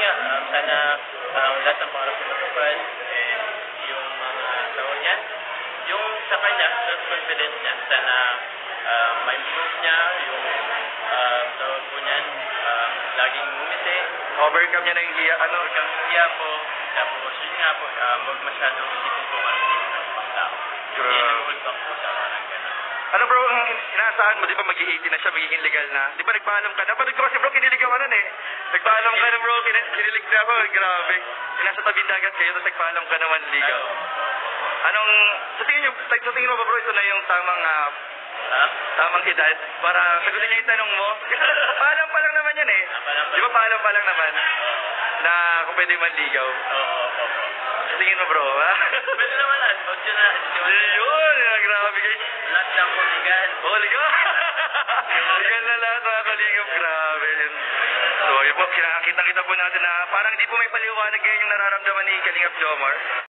nga, sana lahat ng pangarap ko matupad and yung mga tao niya, yung sa kanya, self-confidence niya, sana ma-improve niya yung tawag po niyan, laging ngumiti. Overcome niya na yung hiya, Overcome yung hiya po. Tapos yun nga po, huwag masyadong isipin po ano isipin ng ibang tao. Hindi na-hold back po sa parang gano'n. Ano bro, ang inaasahan mo, di ba mag-i-18 na siya, magiging legal na? Di ba nagpaalam ka? Napanood ko kasi bro, kinilig ako nun eh. Nagpaalam ka na bro, kinilig na ako, grabe. Nasa tabing dagat kayo, tapos nagpaalam ka naman ligaw. Anong, sa tingin mo ba bro, ito na yung tamang edad para sagutin niya yung tanong mo? Paalam pa lang naman yan eh. Di ba paalam pa lang naman? Na kung pwede manligaw. Oo. Sa tingin mo bro, ha? Pwede naman na, huwag siya na. Yun, grabe guys. Lahat lang po ligan. Oh, ligaw! Ligaw na lahat mga kaligab, grabe. So yun po, kinakita po natin na parang hindi po may paliwanag ngayon yung nararamdaman ni Kalingap Jomar.